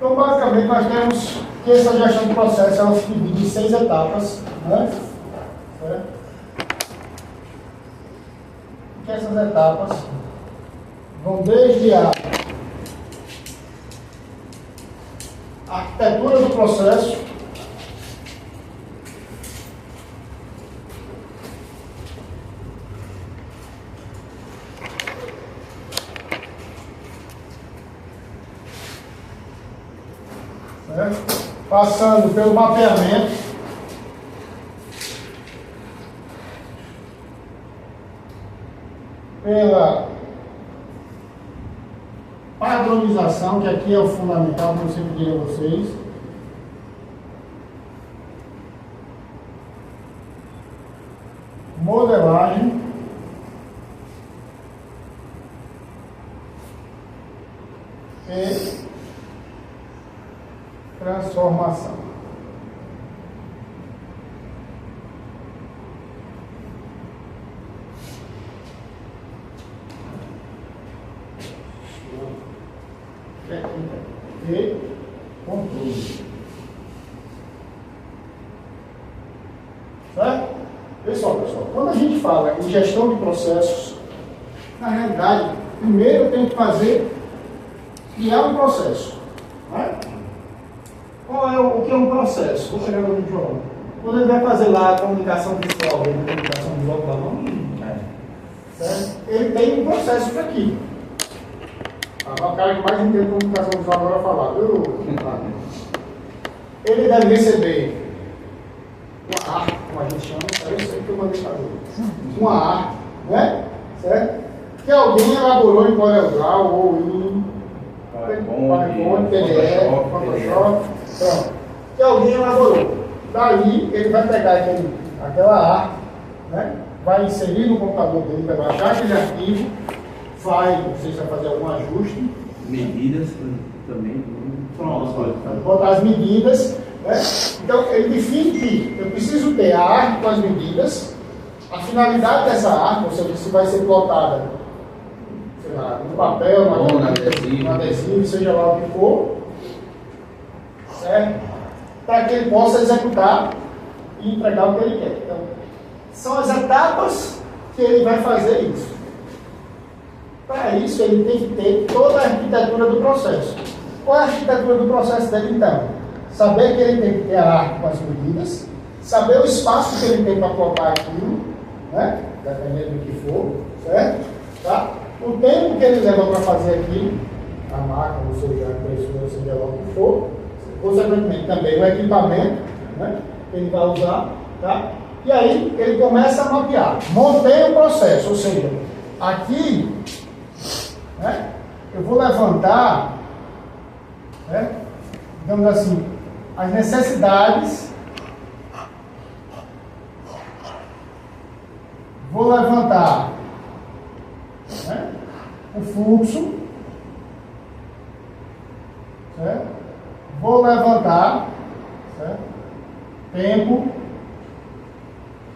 Então, basicamente, nós temos que essa gestão de processo ela se divide em 6 etapas, né? Certo? E que essas etapas vão desde a arquitetura do processo, certo? Passando pelo mapeamento, pela padronização, que aqui é o fundamental, como eu sempre diria a vocês. Modelagem. E transformação. E controle. Certo? Pessoal, quando a gente fala em gestão de processos, na realidade, primeiro eu tenho que criar um processo. Né? O que é um processo? Vou chegar no vídeo. Quando ele vai fazer lá a comunicação visual, a comunicação visual da mão, certo? Ele tem um processo para aquilo. O cara que mais entende comunicação visual agora falar. Ele deve receber uma arte, como a gente chama, eu sei que eu mandei fazer. Uma arte, né? Certo? Que alguém elaborou em CorelDRAW ou em PowerPoint, PDF, Photoshop, pronto. Que alguém elaborou. Daí ele vai pegar aquela arte, né? Vai inserir no computador dele, vai baixar aquele arquivo, não sei se vai fazer algum ajuste. Medidas também. Pronto, vai botar as medidas, né? Então ele define que eu preciso ter a arte com as medidas, a finalidade dessa arte, ou seja, se vai ser plotada, sei lá, no papel, no adesivo, seja lá o que for, certo? Para que ele possa executar e entregar o que ele quer. Então, são as etapas que ele vai fazer isso. Para isso, ele tem que ter toda a arquitetura do processo. Qual é a arquitetura do processo dele, então? Saber que ele tem que ter a arte com as medidas, saber o espaço que ele tem para colocar aquilo, né? Dependendo do que for, certo? Tá? O tempo que ele leva para fazer aquilo, a máquina, ou seja, a impressora, seja lá o que for, consequentemente também o equipamento, né? Que ele vai usar, tá? E aí ele começa a mapear. Montei o processo, ou seja, aqui, né? Eu vou levantar, né? Digamos assim, as necessidades, vou levantar, né? O fluxo, certo? Vou levantar, certo? Tempo,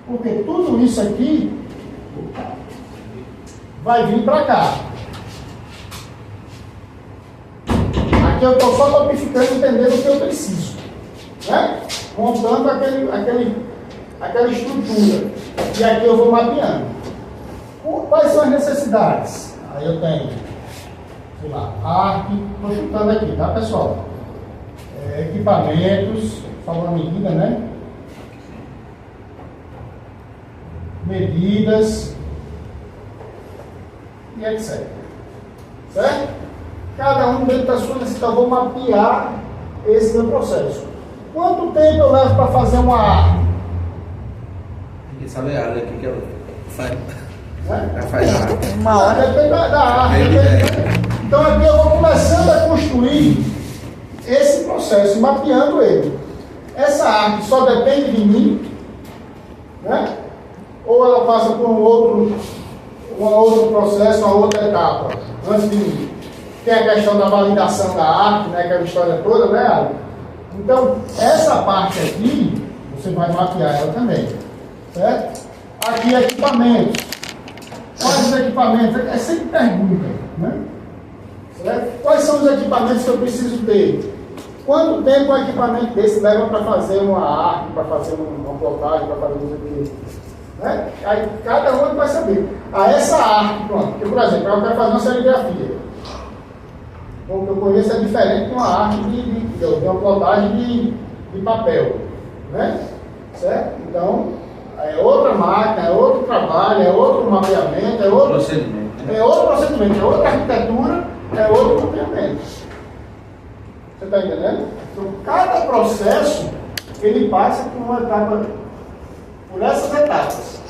porque tudo isso aqui vai vir para cá. Aqui eu estou só modificando, entendendo o que eu preciso, né? Montando aquela estrutura. E aqui eu vou mapeando. Quais são as necessidades? Aí eu tenho, sei lá, arte, estou chutando aqui, tá, pessoal? Equipamentos, falou a medida, né? Medidas e etc. Certo? Cada um dentro da sua necessidade. Eu vou mapear esse meu processo. Quanto tempo eu levo para fazer uma arte? Ninguém sabe a área aqui que ela faz. Ela faz a arte. Uma hora. Depende da arte. Então aqui eu vou começando a construir esse processo, mapeando ele. Essa arte só depende de mim, né? Ou ela passa por um outro processo, uma outra etapa, antes de mim. Tem a questão da validação da arte, né? Aquela história toda, né, Ari? Então, essa parte aqui, você vai mapear ela também, certo? Aqui, equipamentos. Quais os equipamentos? É sempre pergunta, né? Certo? Quais são os equipamentos que eu preciso ter? Quanto tempo um equipamento desse leva para fazer uma arte, para fazer uma plotagem, para fazer não sei o quê? Né? Aí cada um vai saber. Essa arte, pronto. Porque, por exemplo, eu quero fazer uma serigrafia. O que eu conheço é diferente de uma arte de uma plotagem de papel. Né? Certo? Então, é outra máquina, é outro trabalho, é outro mapeamento, é outro procedimento, é outra arquitetura, é outro mapeamento. Você está entendendo? Então, cada processo, ele passa por uma etapa, por essas etapas.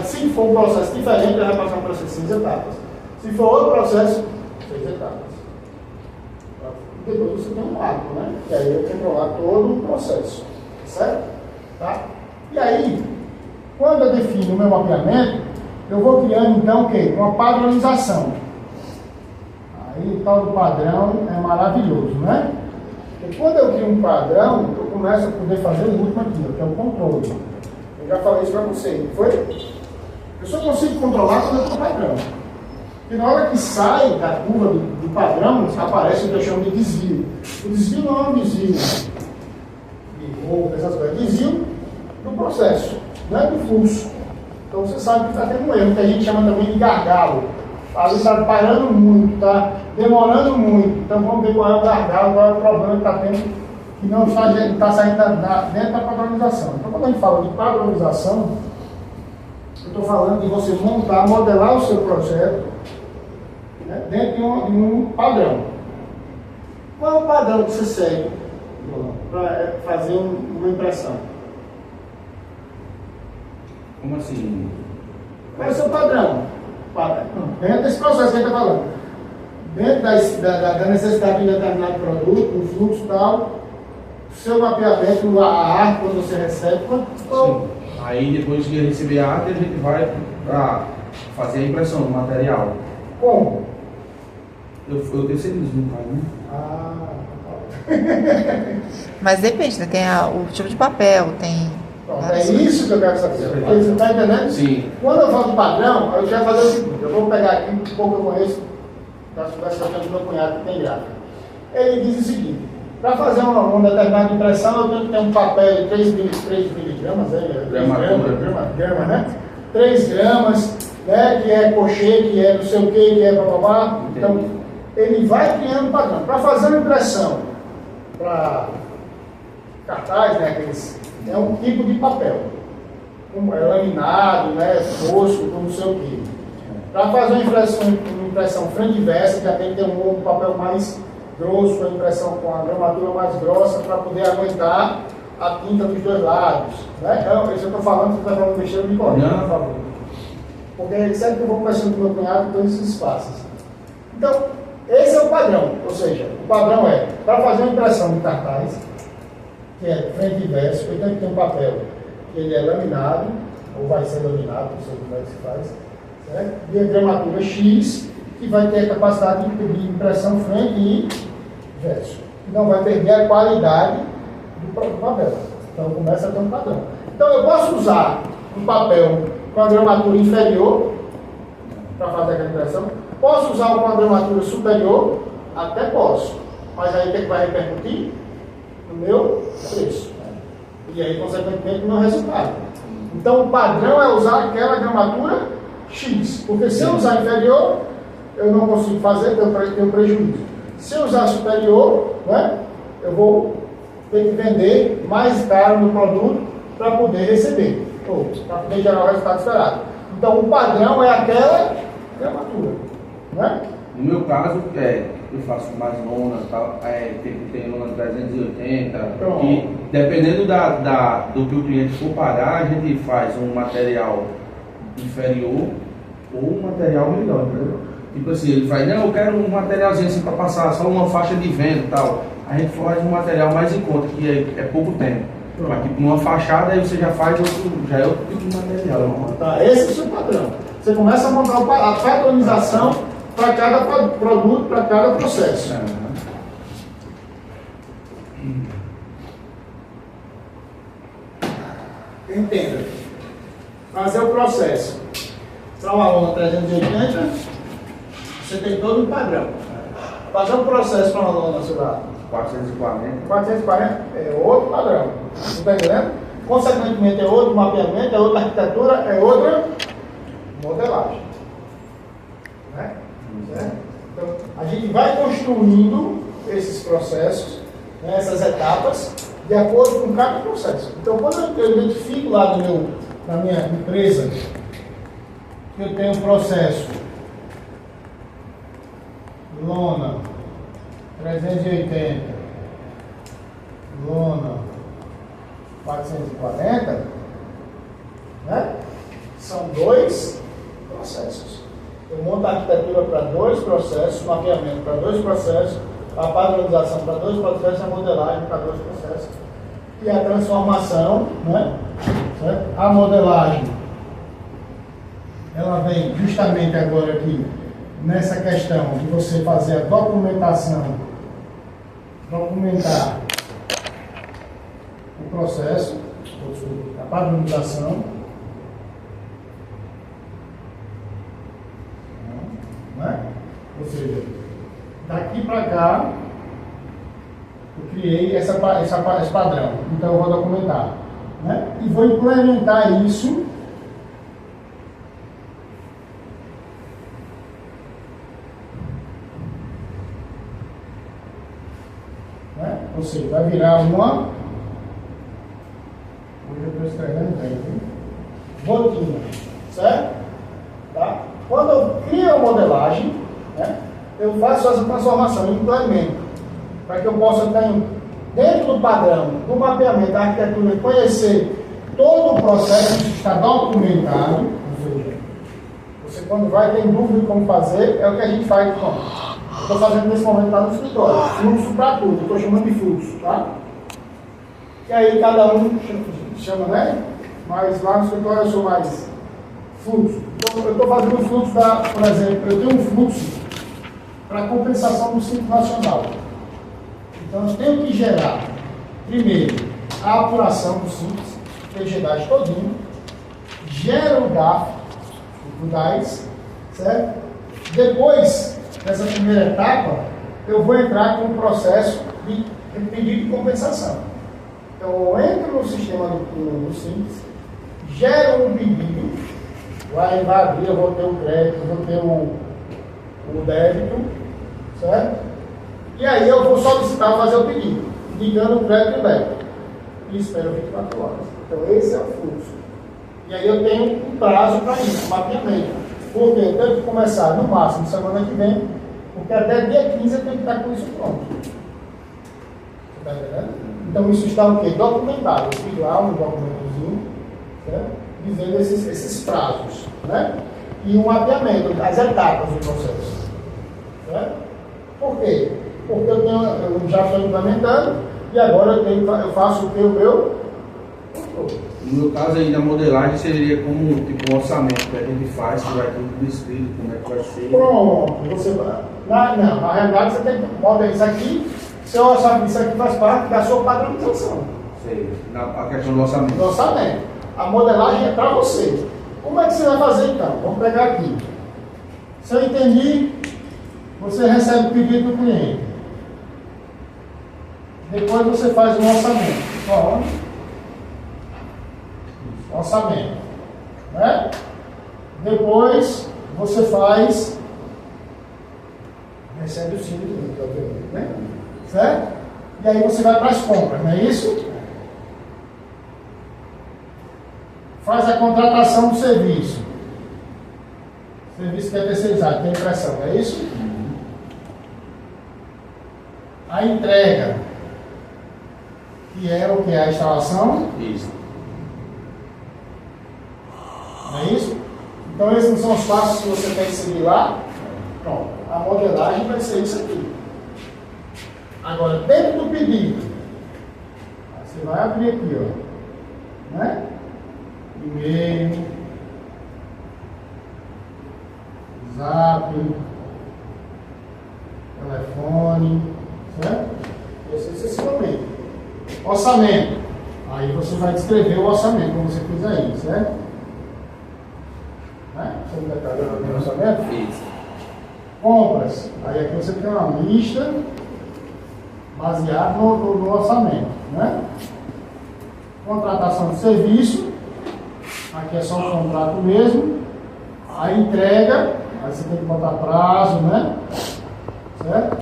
Se for um processo diferente, ele vai passar por essas 6 etapas. Se for outro processo, 6 etapas. Depois você tem um marco, né? E aí eu controlar todo o processo. Certo? Tá? E aí, quando eu defino o meu mapeamento, eu vou criando então o quê? Uma padronização. Aí o tal do padrão é maravilhoso, né? Porque quando eu crio um padrão, eu começo a poder fazer o último aqui, que é o controle. Eu já falei isso para você, não foi? Eu só consigo controlar quando eu tenho padrão. E na hora que sai da curva do padrão, aparece o que eu chamo de desvio. O desvio não é um desvio ou essas coisas, desvio do processo, não é do fluxo. Então você sabe que está tendo um erro, que a gente chama também de gargalo. Ali está parando muito, está demorando muito. Então vamos ver qual é o gargalo, qual é o problema que está tendo, que não está saindo dentro da padronização. Então quando a gente fala de padronização, eu estou falando de você montar, modelar o seu projeto, né, dentro de um padrão. Qual é o padrão que você segue para fazer uma impressão? Como assim? Qual é o seu padrão? Dentro desse processo que a gente está falando. Dentro da necessidade de um determinado produto, o fluxo e tal, o seu mapeamento, a arte, quando você recebe. Sim. Aí depois de receber a arte, a gente vai para fazer a impressão do material. Como? Eu terceirizo, no caso, né? Mas depende, né? Tem o tipo de papel, tem. É isso que eu quero saber. Você está entendendo? Sim. Quando eu falo de padrão, eu quero fazer o seguinte: eu vou pegar aqui um pouco que eu conheço das conversas que eu tenho com meu cunhado que tem gráfica. Ele diz o seguinte: para fazer uma determinada impressão, eu tenho que ter um papel de 3 miligramas, grama, né? 3 gramas, né? Que é cochê, que é não sei o que é bababá. Então, ele vai criando um padrão. Para fazer uma impressão, para cartaz, né? É um tipo de papel. É laminado, né? Fosco, não sei o que. Para fazer uma impressão frente e versa, já tem que ter um papel mais grosso, com a impressão com a gramatura mais grossa, para poder aguentar a tinta dos dois lados. Né? Então, isso eu estou falando, você está falando besteira, me corrija, por favor. Porque sempre que eu vou conversando com meu cunhado, todos esses espaços. Então, esse é o padrão. Ou seja, o padrão é, para fazer uma impressão de cartaz, que é frente e verso, eu tenho que ter um papel que ele é laminado, ou vai ser laminado, não sei como é que se faz, certo? De gramatura X, que vai ter a capacidade de impressão frente e verso. Não vai perder a qualidade do papel. Então começa a ter um padrão. Então eu posso usar um papel com a gramatura inferior para fazer aquela impressão. Posso usar com a gramatura superior? Até posso. Mas aí o que vai repercutir? No meu preço. E aí, consequentemente, no meu resultado. Então o padrão é usar aquela gramatura X. Porque se eu usar inferior, eu não consigo fazer, eu tenho prejuízo. Se eu usar superior, né, eu vou ter que vender mais caro no produto para poder receber, ou para poder gerar o resultado esperado. Então, o padrão é aquela gramatura. Né? No meu caso, eu faço mais lona, tem lona 380, e dependendo do que o cliente for pagar, a gente faz um material inferior ou um material melhor, entendeu? Tipo assim, ele faz, não, eu quero um materialzinho assim para passar só uma faixa de vento e tal. A gente faz um material mais em conta, que é pouco tempo. Mas tipo, numa fachada aí você já faz já é outro tipo de material. Tá, esse é o seu padrão. Você começa a montar a padronização para cada produto, para cada processo. Entenda. Fazer o processo. Para uma lona 380, você tem todo um padrão. Fazer um processo para uma lona, sei lá, 440. 440 é outro padrão. Você está entendendo? Consequentemente, é outro mapeamento, é outra arquitetura, é outra modelagem. Né? Certo? Então, a gente vai construindo esses processos, né, essas etapas, de acordo com cada processo. Então, quando eu identifico lá na minha empresa que eu tenho um processo lona 380, lona 440, né? São dois processos. Eu monto a arquitetura para dois processos, mapeamento para dois processos, a padronização para dois processos, a modelagem para dois processos. E a transformação, né? Certo? A modelagem, ela vem justamente agora aqui, nessa questão de você fazer a documentação, documentar o processo, a padronização, né? Ou seja, daqui para cá eu criei esse padrão, então eu vou documentar, né? E vou implementar isso né? Ou seja, vai virar uma, hoje eu estou escrevendo bem, rotina, certo? Tá? Quando eu crio a modelagem, né, eu faço essa transformação, implemento, para que eu possa ter, dentro do padrão, do mapeamento da arquitetura, conhecer todo o processo que está documentado. Ou seja, você quando vai ter dúvida de como fazer, é o que a gente faz. Estou fazendo nesse momento lá no escritório, fluxo para tudo, estou chamando de fluxo, tá? E aí cada um chama, né? Mas lá no escritório eu sou mais fluxo. Então eu estou fazendo um fluxo por exemplo, eu tenho um fluxo para compensação do Simples Nacional. Então eu tenho que gerar, primeiro, a apuração do Simples, PGDAS todinho, gera o DAF, o DAS, certo? Depois nessa primeira etapa, eu vou entrar com o processo de pedido de compensação. Então, eu entro no sistema do Simples, gero um pedido, vai abrir, eu vou ter o crédito, eu vou ter o débito, certo? E aí eu vou solicitar fazer o pedido, indicando o crédito e o débito. E espero 24 horas. Então, esse é o fluxo. E aí eu tenho um prazo para isso, mapeamento. Porque eu tenho que começar no máximo semana que vem, porque até dia 15 eu tenho que estar com isso pronto. Você está entendendo? Então isso está o quê? Documentado. Eu fiz lá um documentozinho, certo? Dizendo esses prazos, né? E um mapeamento, as etapas do processo. Certo? Por quê? Porque eu já estou implementando e agora eu faço o que? O meu controle. No meu caso aí da modelagem seria como tipo um orçamento que a gente faz, que vai tudo descrito, como é que vai ser. Pronto, você vai. Não, na realidade você tem que modelar isso aqui, seu orçamento, isso aqui faz parte da sua padronização. Sei, a questão do orçamento. Do orçamento. A modelagem é para você. Como é que você vai fazer então? Vamos pegar aqui. Se eu entendi, você recebe o pedido do cliente. Depois você faz um orçamento. Bom, orçamento, né? Depois você faz, recebe o simples, obviamente, né? Certo? E aí você vai para as compras, não é isso? Faz a contratação do serviço. Serviço que é terceirizado, tem impressão, não é isso? A entrega, que é o que? A instalação? Isso. Não é isso? Então esses não são os passos que você tem que seguir lá. Pronto. A modelagem vai ser isso aqui. Agora, dentro do pedido, você vai abrir aqui, ó. Né? E-mail, zap, telefone, certo? E assim sucessivamente. Orçamento. Aí você vai descrever o orçamento, como você fez aí, certo? Né? Você não detalhou o orçamento? Isso. Compras. Aí aqui você tem uma lista baseado no orçamento, né? Contratação de serviço, aqui é só um contrato mesmo. A entrega, aí você tem que botar prazo, né? Certo?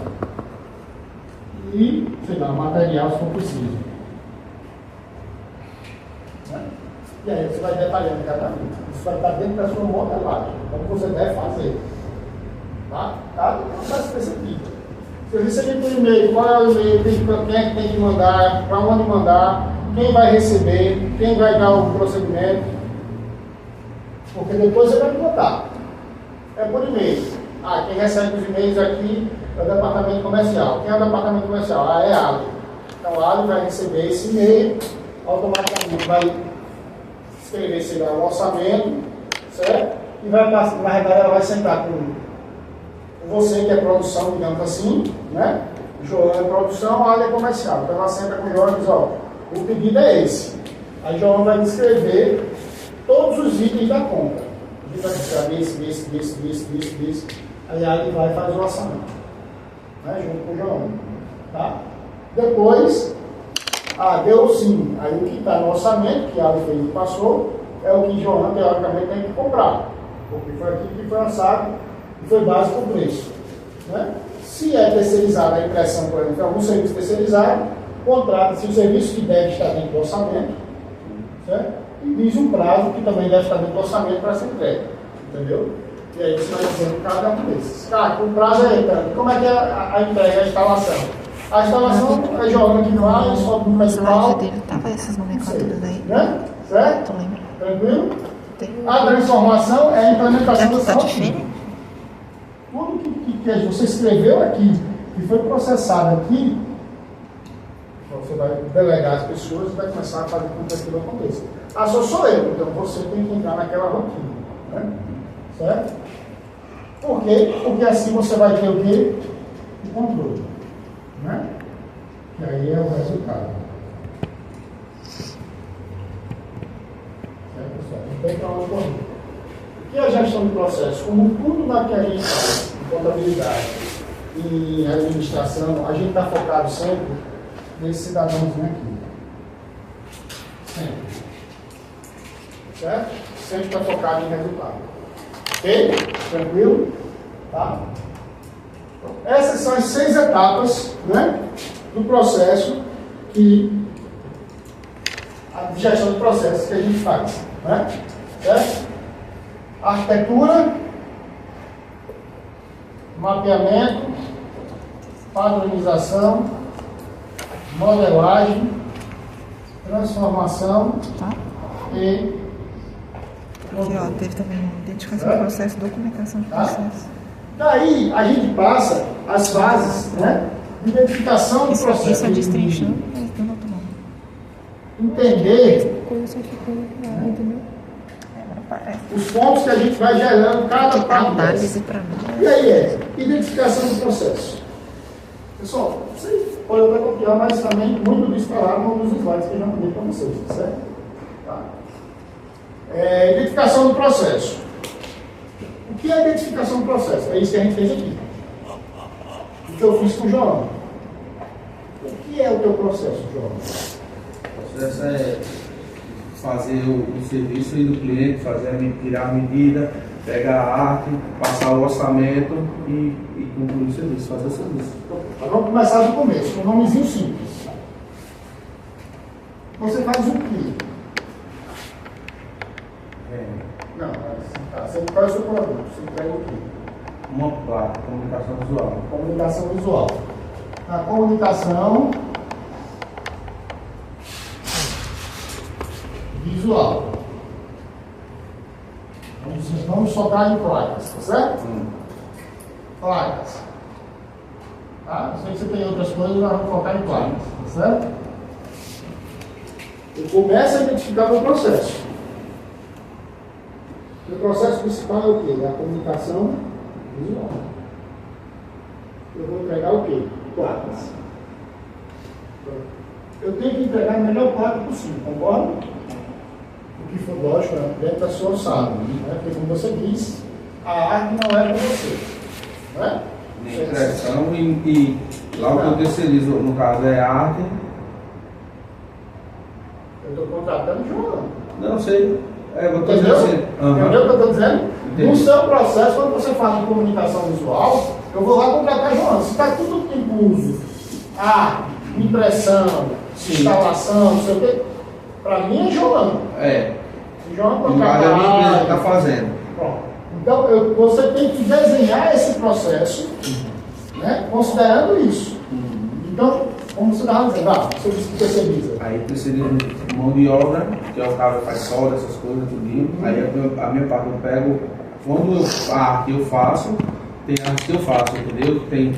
E, sei lá, material se for preciso. Né? E aí você vai detalhando cada um. Isso vai estar dentro da sua modelagem, como você deve fazer. Tá? Cada processo desse aqui. Se eu receber por e-mail, qual é o e-mail, quem é que tem que mandar, para onde mandar, quem vai receber, quem vai dar o procedimento. Porque depois você vai me botar. É por e-mail. Quem recebe os e-mails aqui é o departamento comercial. Quem é o departamento comercial? É a Ali. Então a Ali vai receber esse e-mail, automaticamente vai escrever, sei lá, o orçamento, certo? E ela vai sentar com você, que é produção, digamos assim, né? João é produção, a Ali é comercial. Então ela senta com o João e diz, ó, o pedido é esse. Aí João vai descrever todos os itens da compra. Ele vai descrever esse. Aí a Ali vai fazer o orçamento, né? Junto com o João. Tá? Depois, deu sim. Aí o que está no orçamento, que a Ali fez e passou, é o que João, teoricamente, tem que comprar. Porque foi aqui que foi lançado e foi básico o preço. Né? Se é terceirizada a impressão, por exemplo, algum serviço terceirizado, contrata-se o serviço que deve estar dentro do orçamento, certo? E diz um prazo que também deve estar dentro do orçamento para essa entrega. Entendeu? E aí você vai dizendo cada um desses. O prazo é tanto. Como é que é a entrega, a instalação? A instalação é jogando aqui no ar, sobe no festival. dele tava essas nomenclaturas aí. Né? Certo? Tu lembra? Tranquilo? Tem. A transformação é a implementação da Tá sua diferente? Tudo que você escreveu aqui, que foi processado aqui, você vai delegar as pessoas e vai começar a fazer com que aquilo aconteça. Só sou eu, então você tem que entrar naquela rotina. Né? Certo? Por quê? Porque assim você vai ter o quê? O controle. Né? E aí é o resultado. Certo, pessoal? Não tem para onde correr. O que é a gestão de processo? Como tudo na que a gente faz, em contabilidade e em administração, a gente está focado sempre nesse cidadãozinho aqui. Sempre. Certo? Sempre está focado em resultado. Ok? Tranquilo? Tá? Essas são as 6 etapas, né, do processo a gestão de processos que a gente faz. Né? Certo? Arquitetura, mapeamento, padronização, modelagem, transformação e Aqui, ó, teve também identificação de processo, documentação de processo. Daí a gente passa as fases, né, de identificação do processo. Isso é destrinchando, mas dando outro nome. Entender Coisa só ficou lá, entendeu? os pontos que a gente vai gerando cada parte. Análise para mim. E aí identificação do processo. Pessoal, vocês podem até copiar, mas também muito disso está lá nos slides que eu já mandei para vocês, certo? Tá? Identificação do processo. O que é a identificação do processo? É isso que a gente fez aqui. O que eu fiz com o João. O que é o teu processo, João? O processo é fazer o serviço aí do cliente, tirar a medida, pegar a arte, passar o orçamento e concluir o serviço, fazer o serviço. Então, vamos começar do começo, com um nomezinho simples. Você faz o quê? Não, mas qual é o seu produto? Você entrega o quê? Uma placa, comunicação visual. Comunicação visual. Na comunicação visual. Vamos focar em placas, tá certo? Placas. Tá? Eu sei que você tem outras coisas, mas vamos focar em placas, tá certo? Eu começo a identificar o processo. O processo principal é o quê? É a comunicação visual. Eu vou entregar o quê? Placas. Eu tenho que entregar a melhor placa possível, concorda? O que for lógico, dentro da sua sala. Né? Porque, como você disse, a arte não é para você. Né? Impressão e Lá o que eu terceirizo, no caso, é arte. Eu estou contratando o João. Não sei. Eu tô Entendeu? assim. Entendeu o que eu estou dizendo? Entendi. No seu processo, quando você fala em comunicação visual, eu vou lá contratar a Joana. Se está tudo incluso, impressão, instalação, não sei o quê, para mim é Joana. Joana No caso, é a minha empresa que está fazendo. Pronto. Então, você tem que desenhar esse processo, né, considerando isso. Então, como você estava dizendo, você disse que terceiriza. Aí terceiriza mão de obra, que é o cara que faz solda, essas coisas, tudinho. Aí a minha parte eu pego, quando a arte eu faço, tem arte que eu faço, entendeu? Tem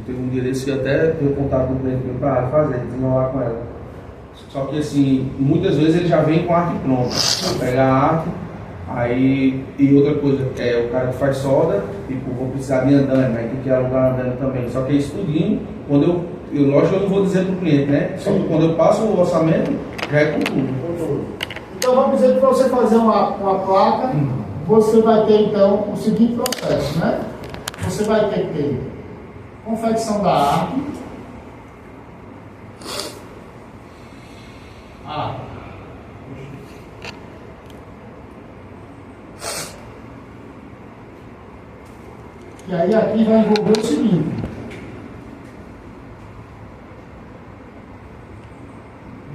um endereço que até tenho contato com o cliente para fazer, desenrolar com ela. Só que assim, muitas vezes ele já vem com a arte pronta. Vai pegar a arte, aí, e outra coisa, é o cara que faz solda, tipo, vou precisar de andame, né? Que quer alugar andame também. Só que é estudinho, quando eu lógico que eu não vou dizer para o cliente, né? Só que quando eu passo o orçamento, já é com tudo. Então vamos dizer que para você fazer uma placa, você vai ter então o seguinte processo, né? Você vai ter que ter confecção da arte, e aí aqui vai envolver o seguinte: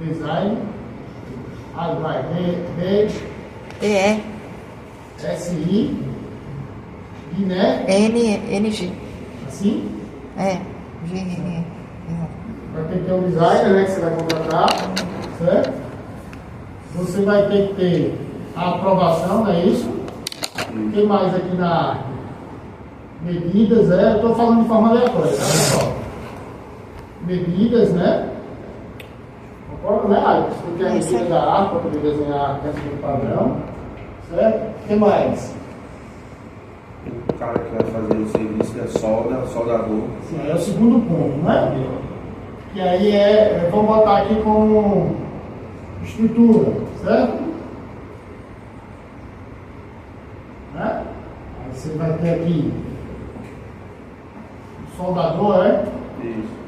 design, vai DSI, né? NG. Assim? GNE. Vai ter que ter um designer, né, que você vai contratar, certo? Você vai ter que ter a aprovação, não é isso? O que mais aqui na arte? Medidas, eu estou falando de forma aleatória, tá pessoal? Medidas, né? Concorda, né, Alex? Porque a medida da arte, para poder desenhar dentro do padrão, certo? O que mais? O cara que vai fazer o serviço é soldador. Sim, aí é o segundo ponto, né? Que aí vamos botar aqui como estrutura, certo? Né? Aí você vai ter aqui o soldador, Isso.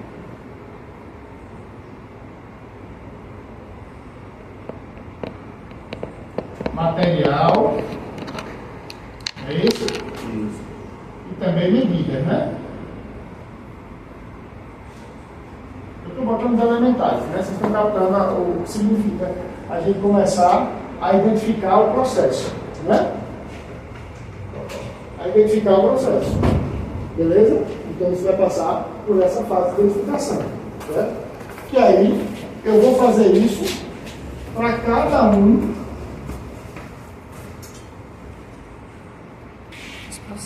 material, é isso? Isso. E também medidas, né? Eu estou botando os elementais, né? Vocês estão captando o que significa a gente começar a identificar o processo, né? A identificar o processo, beleza? Então você vai passar por essa fase de identificação, certo? Que aí eu vou fazer isso para cada um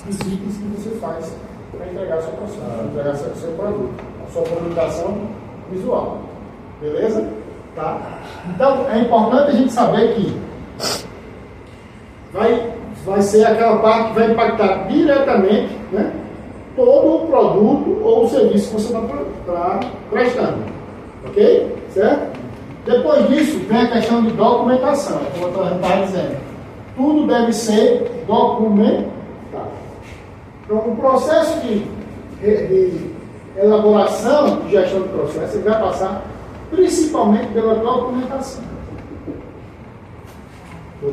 dos itens que você faz para entregar seu processo, para entregar seu produto, a sua comunicação visual. Beleza? Tá? Então, é importante a gente saber que vai ser aquela parte que vai impactar diretamente, né, todo o produto ou o serviço que você está prestando. Ok? Certo? Depois disso, vem a questão de documentação. É como eu estava dizendo. Tudo deve ser documentado. Então, o processo de elaboração de gestão de processo ele vai passar principalmente pela documentação. Vai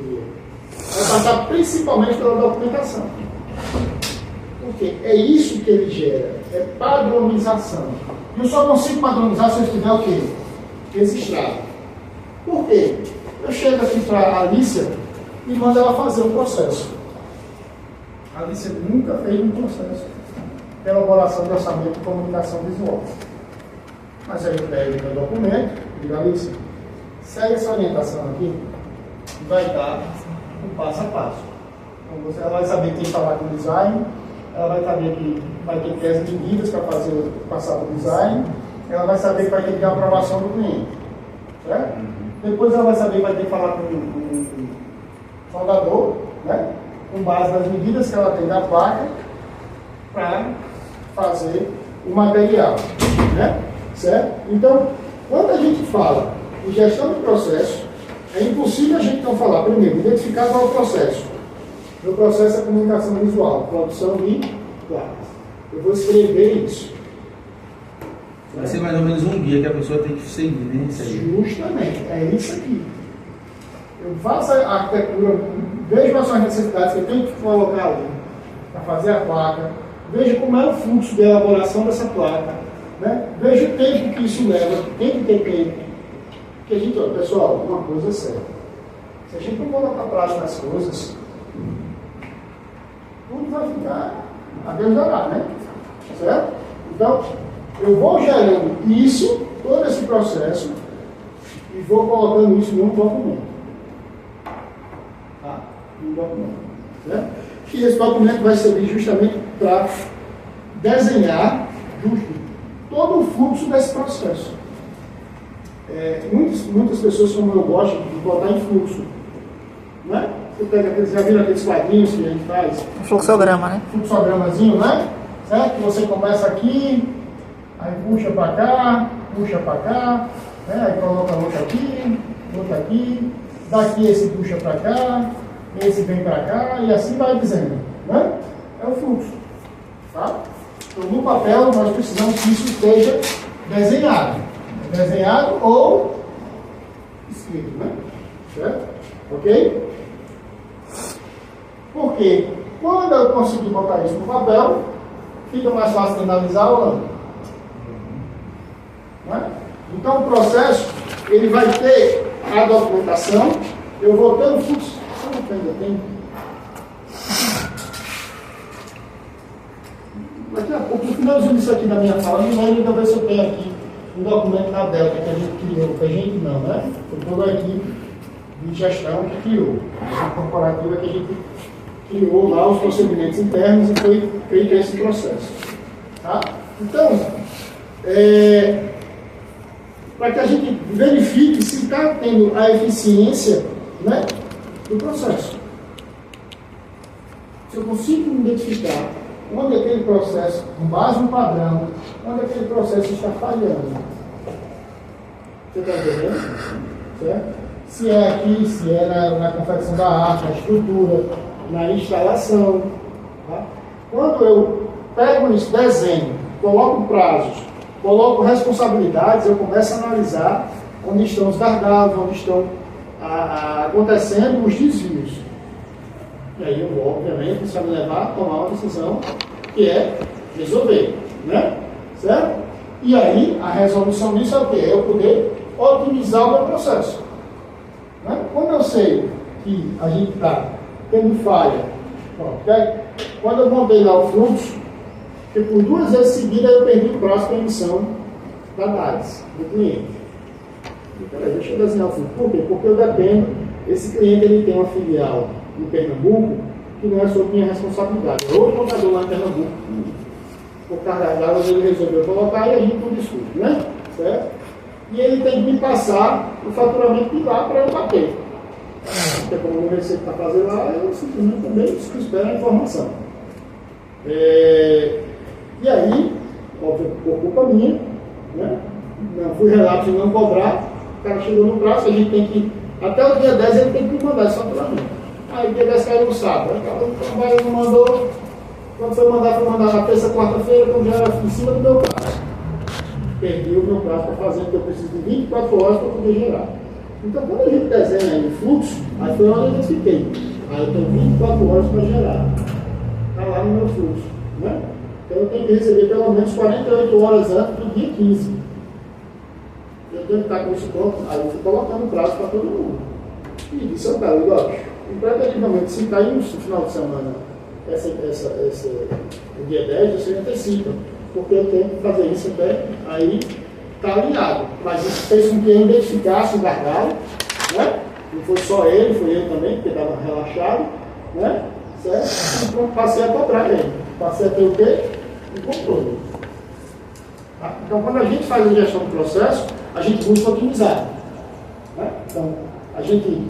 passar principalmente pela documentação. Porque é isso que ele gera, é padronização. E eu só consigo padronizar se eu tiver o quê? Registrado. Por quê? Eu chego aqui para a Alicia e mando ela fazer o processo. A Alicia nunca fez um processo de elaboração de orçamento de comunicação visual. Mas aí eu pego o meu documento e digo, Alicia, segue essa orientação aqui e vai dar o passo a passo. Então ela vai saber que tem que falar com o design, ela vai saber que vai ter que ter as medidas para passar para o design, ela vai saber que vai ter que ter a aprovação do cliente. Certo? Depois ela vai saber que vai ter que falar com o soldador, né? Com base nas medidas que ela tem da placa, para fazer o material. Né? Certo? Então, quando a gente fala em gestão de processo, é impossível a gente não falar, primeiro, identificar qual é o processo. O processo é comunicação visual, produção de placas. Eu vou escrever isso. Vai ser mais ou menos um guia que a pessoa tem que seguir, né? Justamente, é isso aqui. Eu faço a arquitetura, vejo quais são as necessidades que eu tenho que colocar ali para fazer a placa, vejo como é o fluxo de elaboração dessa placa, né? Vejo o tempo que isso leva, tem que ter tempo. Porque a gente, olha, pessoal, uma coisa é certa. Se a gente não colocar prazo nas coisas, tudo vai ficar a Deus dará, né? Certo? Então, eu vou gerando isso, todo esse processo, e vou colocando isso num documento. Tá? Num documento. Certo? E esse documento vai servir justamente para desenhar todo o fluxo desse processo. Muitas pessoas, como eu gosto, de botar em fluxo. Né? Você pega aqueles, já viram aqueles quadrinhos que a gente faz? Um fluxograma, né? Fluxogramazinho, né? Certo? Você começa aqui, aí puxa para cá, né? Aí coloca outro aqui, daqui esse puxa para cá, esse vem para cá, e assim vai dizendo. Né? É o fluxo. Tá? Então, no papel, nós precisamos que isso esteja desenhado. Desenhado ou escrito, né? Certo? Ok? Porque quando eu conseguir botar isso no papel, fica mais fácil de analisar ou não. Né? Então, o processo, ele vai ter a documentação, eu vou ter o fluxo. Será que ainda tem? Daqui a pouco, no finalzinho disso aqui da minha fala, eu não lembro ver se eu tenho aqui um documento da Delta que a gente criou, que a gente não, né? Foi toda a equipe de gestão que criou. A corporativa que a gente criou lá os procedimentos internos e foi feito esse processo. Tá? Então, para que a gente verifique se está tendo a eficiência, né, do processo. Se eu consigo identificar onde aquele processo, com base no padrão, onde aquele processo está falhando. Você está entendendo? Certo? Se é aqui, se é na confecção da arte, na estrutura, na instalação. Tá? Quando eu pego isso, desenho, coloco prazos, coloco responsabilidades, eu começo a analisar onde estão os gargalos, onde estão acontecendo os desvios. E aí eu vou, obviamente, isso vai me levar a tomar uma decisão que é resolver, né? Certo? E aí, a resolução disso é o quê? É eu poder otimizar o meu processo. Né? Quando eu sei que a gente está tendo falha, quando eu montei lá o fluxo, que por 2 vezes seguidas eu perdi o prazo para emissão da análise do cliente. Então, deixa eu desenhar o fluxo. Por quê? Porque eu dependo, esse cliente ele tem uma filial em Pernambuco, que não é sobre minha responsabilidade. É outro contador lá em Pernambuco. Por cargas d'água ele resolveu colocar e a gente não discute, né? Certo? E ele tem que me passar o faturamento de lá para eu bater. Porque como eu não recebo para fazer lá, eu simplesmente também espero a informação. E aí, óbvio, por culpa minha, né? Não fui relapso em não cobrar, o cara chegou no prazo, a gente tem que, até o dia 10 ele tem que me mandar esse faturamento. Aí o dia 10 caiu no sábado, o trabalho não mandou, quando foi mandar na terça, quarta-feira, quando já era em cima do meu prazo. Perdi o meu prazo para fazer, porque eu preciso de 24 horas para poder gerar. Então, quando a gente desenha aí o fluxo, aí foi onde eu identifiquei. Aí eu tenho 24 horas para gerar. Está lá no meu fluxo. Né? Então, eu tenho que receber pelo menos 48 horas antes do dia 15. Eu tenho que estar com isso pronto. Aí eu fui colocando prazo para todo mundo. E disse ao cara, e praticamente, se cair no final de semana, o dia 10, você antecipa. Porque eu tenho que fazer isso até aí está alinhado. Mas isso fez com que eu identificasse o gargalo, né? Não foi só ele, foi eu também, porque estava relaxado, né? Certo? Então passei a cobrar ele. Passei a ter o quê? O controle. Tá? Então, quando a gente faz a gestão do processo, a gente busca otimizar. Né? Então, a gente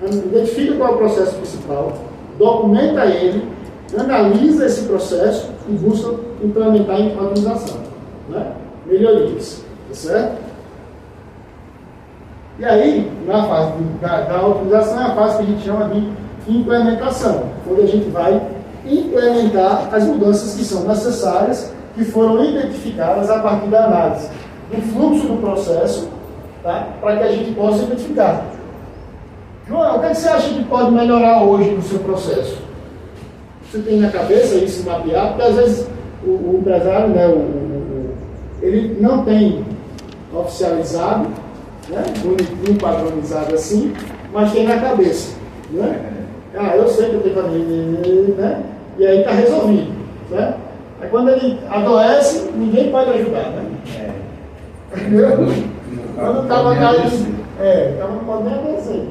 identifica qual é o processo principal, documenta ele, analisa esse processo e busca implementar em otimização, né? Melhorias, tá certo? E aí, na fase da otimização, é a fase que a gente chama de implementação, onde a gente vai implementar as mudanças que são necessárias que foram identificadas a partir da análise do fluxo do processo, tá? Para que a gente possa identificar. João, o que você acha que pode melhorar hoje no seu processo? Você tem na cabeça isso mapeado? Porque às vezes o empresário, né, ele não tem oficializado, né, bonitinho, padronizado assim, mas tem na cabeça. Né? Eu sei que eu tenho que fazer, né? E aí está resolvido. Né? Aí quando ele adoece, ninguém pode ajudar. Né? Entendeu? Quando estava caindo, então não pode nem adoecer.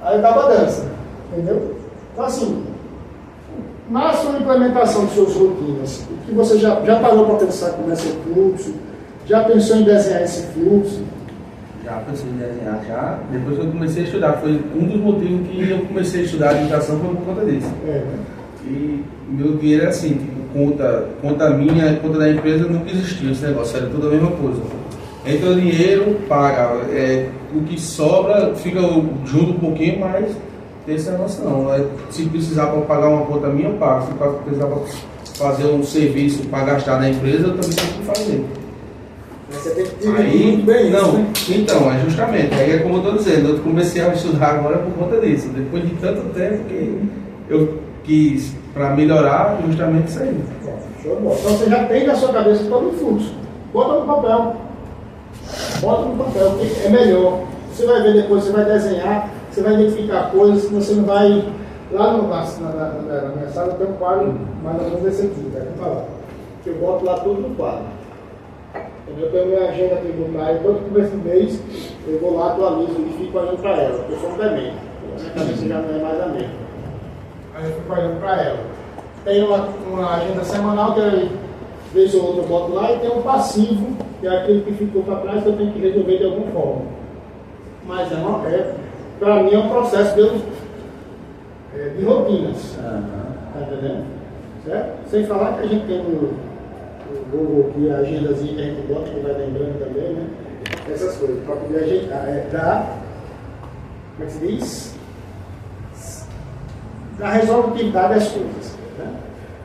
Aí estava dança. Entendeu? Então assim, na sua implementação de suas rotinas, que você já parou para pensar como é seu fluxo, já pensou em desenhar esse fluxo? Já pensei em desenhar, já. Depois que eu comecei a estudar, foi um dos motivos que eu comecei a estudar administração foi por conta disso. E meu dinheiro era assim, tipo, conta minha, conta da empresa, nunca existia esse negócio, era tudo a mesma coisa. Entra o dinheiro, paga, o que sobra fica junto um pouquinho, mas tem essa noção. Se precisar para pagar uma conta minha, eu pago. Se precisar para fazer um serviço para gastar na empresa, eu também tenho que fazer. Você tem que dividir muito bem isso, né? Então, é justamente, aí é como eu estou dizendo, eu comecei a estudar agora por conta disso, depois de tanto tempo que eu quis, para melhorar, justamente isso aí. Show de bola. Então você já tem na sua cabeça todo o fluxo. Bota no papel. Bota no papel, que é melhor. Você vai ver depois, você vai desenhar, você vai identificar coisas que você não vai... Lá na minha sala tem um quadro, mais ou menos desse aqui, tá? Vou falar. Que eu boto lá tudo no quadro. Eu tenho minha agenda tributária, todo começo do mês eu vou lá, atualizo e fico olhando para ela, porque eu sou um demente. A minha cabeça já não é mais a mesma. Aí eu fico olhando para ela. Tem uma agenda semanal que eu, vez ou outra eu boto lá, e tem um passivo, que é aquele que ficou para trás que eu tenho que resolver de alguma forma. Mas para mim é um processo de rotinas. Tá entendendo? Certo? Sem falar que a gente tem Google aqui, a agendazinha que a gente bota, que vai lembrando também, né? Essas coisas, para poder ajeitar, dar, como é que se diz? Da resolutividade das coisas, né?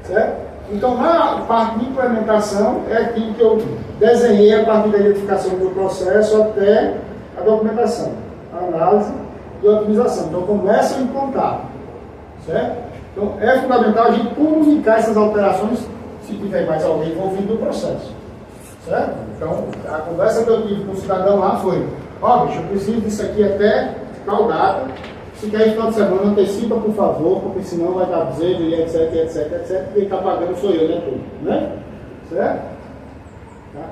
Certo? Então, na parte de implementação, é aquilo que eu desenhei a partir da identificação do processo até a documentação, a análise e a otimização. Então, começa a implantar, certo? Então, é fundamental a gente comunicar essas alterações se tiver mais alguém envolvido no processo, certo? Então, a conversa que eu tive com o cidadão lá foi: bicho, eu preciso disso aqui até tal data, se quer ir final de semana, antecipa, por favor, porque senão vai dar dizendo, e etc, etc, etc, quem está pagando sou eu, né, tudo, né? Certo? Tá?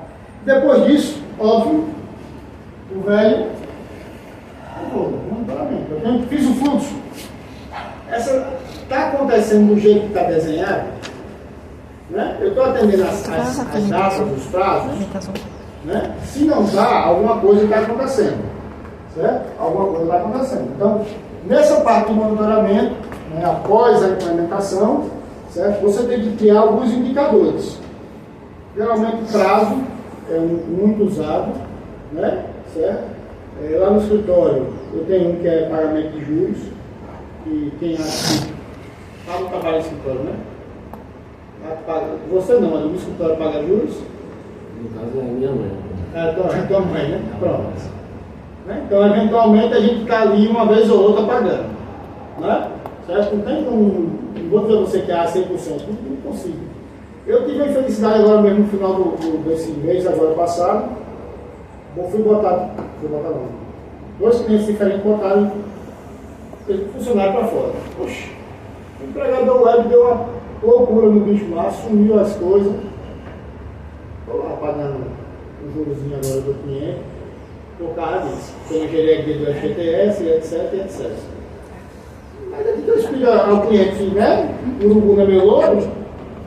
Depois disso, óbvio, o velho, eu fiz o fluxo. Está acontecendo do jeito que está desenhado, né? Eu estou atendendo as datas, os prazos, né? Se não está, alguma coisa está acontecendo, certo? Alguma coisa está acontecendo. Então, nessa parte do monitoramento, né, após a implementação, certo? Você tem que criar alguns indicadores. Geralmente, prazo é muito usado, né? Certo? Lá no escritório, eu tenho um que é pagamento de juros, que quem acha que não trabalha no escritório, né? Você não, mas o escritório paga juros? No caso é minha mãe. É tua mãe, né? Pronto. Né? Então, eventualmente, a gente está ali uma vez ou outra pagando. Né? Certo? Não tem como. Não vou dizer você que é 100%, não consigo. Eu tive a infelicidade agora mesmo no final desse mês, agora passado. Fui botar não. 2 clientes diferentes botaram funcionário para fora. Poxa, o empregador web deu uma loucura no bicho lá, sumiu as coisas. Estou lá pagando um jurozinho agora do cliente, por causa disso. Tem a gerente do FGTS, etc, etc. Mas aqui que eu explico ao cliente, né? O urubu não é meu louro,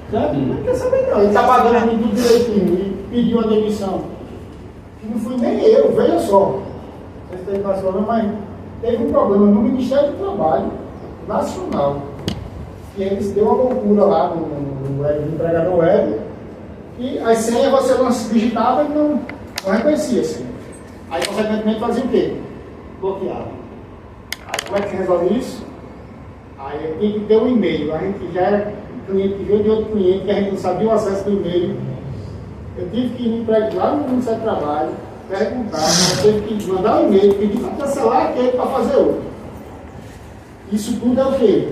certo? Não quer saber não. Ele está pagando tudo direitinho e pediu a demissão. Não fui nem eu, veja só. Vocês têm mais problema, mas teve um problema no Ministério do Trabalho Nacional. E eles deu uma loucura lá no web, no empregador web, e as senhas você não digitava e não reconhecia assim. Aí, consequentemente, fazia o quê? Bloqueava. Aí, como é que resolve isso? Aí tem que ter um e-mail. A gente já era cliente que veio de outro cliente, que a gente não sabia o acesso do e-mail Eu tive que ir lá no Ministério do Trabalho, perguntar, eu tive que mandar um e-mail, pedir para cancelar aquele para fazer outro. Isso tudo é o quê?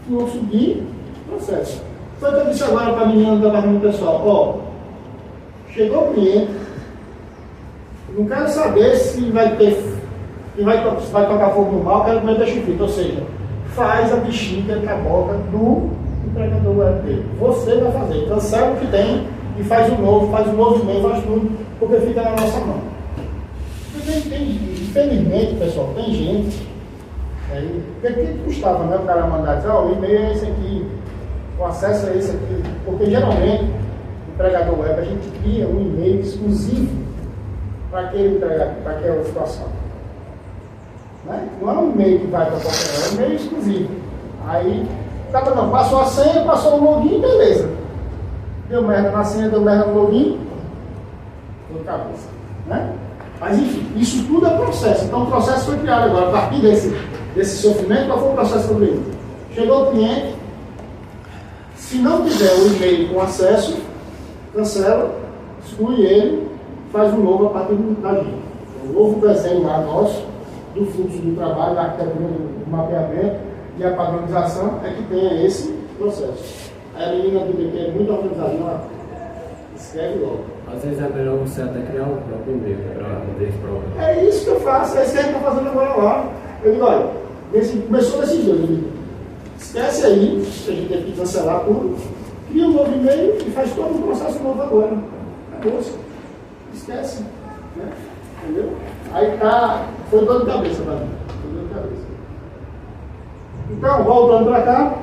Fluxo de processo. Foi o que eu disse agora para a menina do departamento pessoal, ó, chegou o cliente, não quero saber se vai tocar fogo no mal, quero comer deixa frito, ou seja, faz a bexiga com a boca do empregador web dele. Você vai fazer, cancela o que tem e faz o novo e-mail, faz tudo, porque fica na nossa mão. Infelizmente, pessoal, tem gente, porque que custava, né, o cara mandar dizer, ó, o e-mail é esse aqui, o acesso é esse aqui, porque geralmente, o empregador web, a gente cria um e-mail exclusivo para aquela situação. Né? Não é um e-mail que vai para qualquer um, é um e-mail exclusivo. Aí, não, passou a senha, passou o login, beleza. Deu merda na senha, deu merda no login, dor de cabeça. Né? Mas enfim, isso tudo é processo. Então o processo foi criado agora, a partir desse sofrimento, qual foi o processo sobre ele? Chegou o cliente, se não tiver o e-mail com acesso, cancela, exclui ele, faz um novo a partir da gente. Um novo desenho lá nosso, do fluxo do trabalho, da arquitetura do mapeamento e a padronização é que tenha esse processo. Aí a menina do DP é muito organizada, ela escreve logo. Às vezes é melhor você até criar um próprio e-mail para poder esse problema. É isso que eu faço, é isso que a gente está fazendo agora lá. Eu digo, olha, começou desses dois, eu digo, esquece aí, a gente tem que cancelar tudo, cria um novo e-mail e faz todo um processo novo agora. Acabou. Esquece. Né? Entendeu? Aí tá, foi dor de cabeça para mim. Foi dor de cabeça. Então, voltando para cá,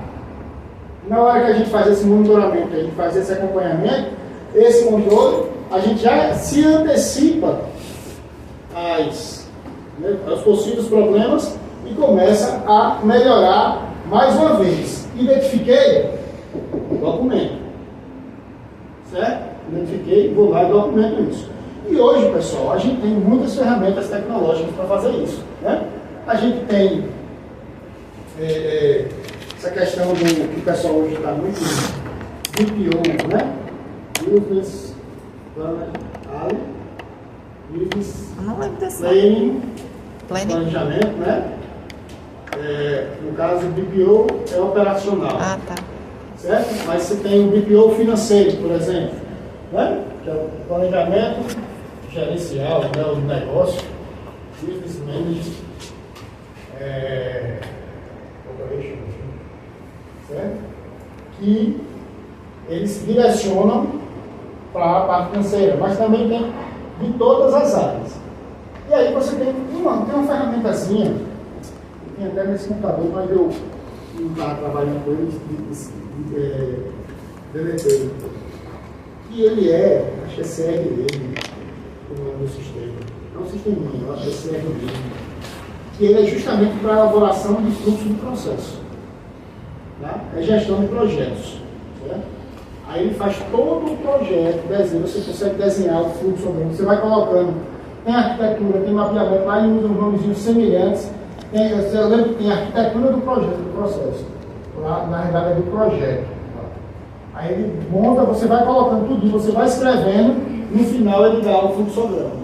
na hora que a gente faz esse monitoramento, a gente faz esse acompanhamento, esse monitor, a gente já se antecipa aos possíveis problemas e começa a melhorar mais uma vez. Identifiquei o documento. Certo? Identifiquei, vou lá e documento isso. E hoje, pessoal, a gente tem muitas ferramentas tecnológicas para fazer isso. Né? A gente tem essa questão do que o pessoal hoje está muito BPO, né? Business Planejamento, né? No caso, o BPO é operacional. Ah, tá. Certo? Mas você tem o BPO financeiro, por exemplo, né? Que é o planejamento gerencial, né? O negócio, business management, operation, certo? Que eles direcionam para a parte financeira, mas também tem de todas as áreas. E aí você tem uma ferramentazinha, tem até nesse computador, mas eu não estava trabalhando com ele, deletei. E ele acho que é CRM, o nome do sistema. É um sisteminha, eu acho que é CRM. Que ele é justamente para a elaboração de fluxo de processo. Tá? É gestão de projetos. Certo? Aí ele faz todo o projeto, desenho, você consegue desenhar o fluxo, você vai colocando, tem arquitetura, tem mapeamento, lá ele usa uns nomezinhos semelhantes, eu lembro que tem a arquitetura do projeto, do processo, lá na realidade é do projeto. Aí ele monta, você vai colocando tudo, você vai escrevendo, no final ele dá o fluxograma.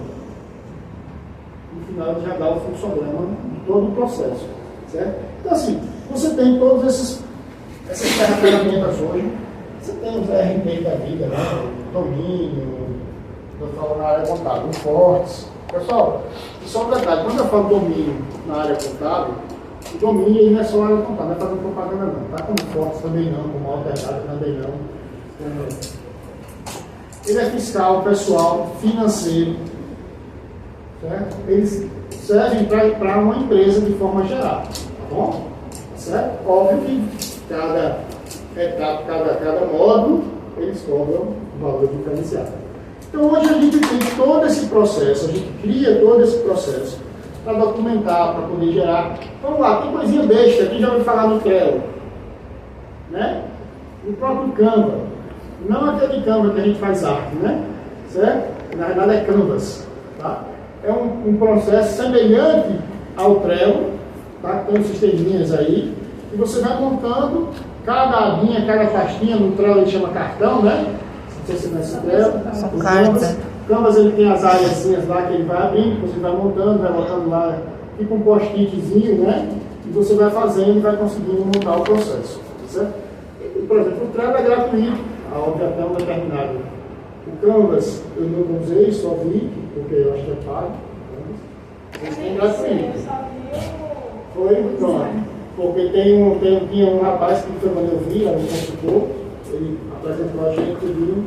No final ele já dá o fluxograma de todo o processo, certo? Então assim, você tem todas essas ferramentas hoje. Você tem os RP da vida, né? O domínio, eu falo na área contábil, o Fortes. Pessoal, só um detalhe, quando eu falo domínio na área contábil, o domínio aí não é só área contábil, não é fazendo propaganda não. Tá como Fortes também não, como Alternado também não. Ele é fiscal, pessoal, financeiro, certo? Eles servem para uma empresa de forma geral, tá bom? Certo? Óbvio que cada módulo, eles cobram um valor diferenciado. Então hoje a gente tem todo esse processo, a gente cria todo esse processo para documentar, para poder gerar. Vamos lá, tem coisinha besta, aqui já ouviu falar no Trello, né? O próprio Canva, não aquele Canva que a gente faz arte, né? Certo? Na verdade é Canvas, tá? É um processo semelhante ao Trello, tá? Tem uns sisteminhas aí, e você vai montando cada abinha, cada pastinha, no Trello ele chama cartão, né? sei se conhece o Trello. São O cartas. Canvas ele tem as áreas lá que ele vai abrindo, você vai montando, vai botando lá, tipo um post-itzinho, né? E você vai fazendo e vai conseguindo montar o processo. Certo? E, por exemplo, o Trello é gratuito, a obra até um determinado. O Canvas eu não usei, só vi, porque eu acho que é pago. Esse é gratuito. Foi, pronto. Porque tinha um rapaz que foi quando eu vi, lá no consultor, ele apresentou a gente, viu,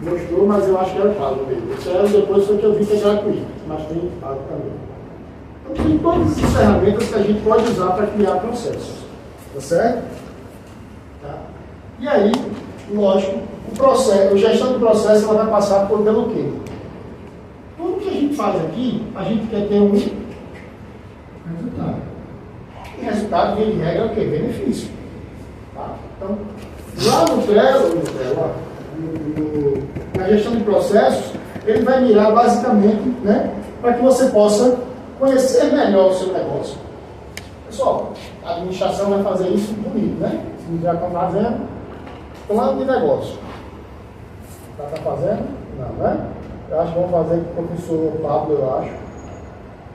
mostrou, mas eu acho que era pago mesmo. O Trello depois foi que eu vi que é gratuito, mas tem pago também. Então tem todas as ferramentas que a gente pode usar para criar processos. Tá certo? Tá. E aí, lógico, o processo, a gestão do processo ela vai passar pelo quê? Tudo que a gente faz aqui, a gente quer ter um resultado. E resultado, via de regra, é o quê? Benefício. Tá? Então, lá no Trello, na gestão de processos, ele vai mirar basicamente, né, para que você possa conhecer melhor o seu negócio. Pessoal, a administração vai fazer isso bonito, né? Se já estão fazendo, plano de negócio. Está fazendo? Não, né? Eu acho que vamos fazer com o professor Pablo, eu acho.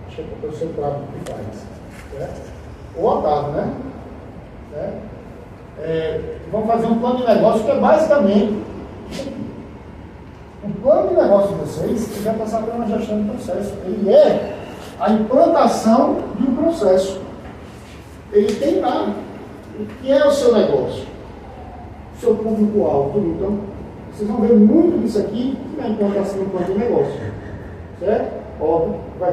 Acho que é o professor Pablo que faz. Certo? O Otávio, né? Vamos fazer um plano de negócio que é basicamente o plano de negócio de vocês vai passar por uma gestão de processo. Ele é a implantação de um processo. Ele tem lá o que é o seu negócio, o seu público-alvo, tudo. Então, vocês vão ver muito disso aqui na implantação do plano de negócio. Certo? Óbvio, vai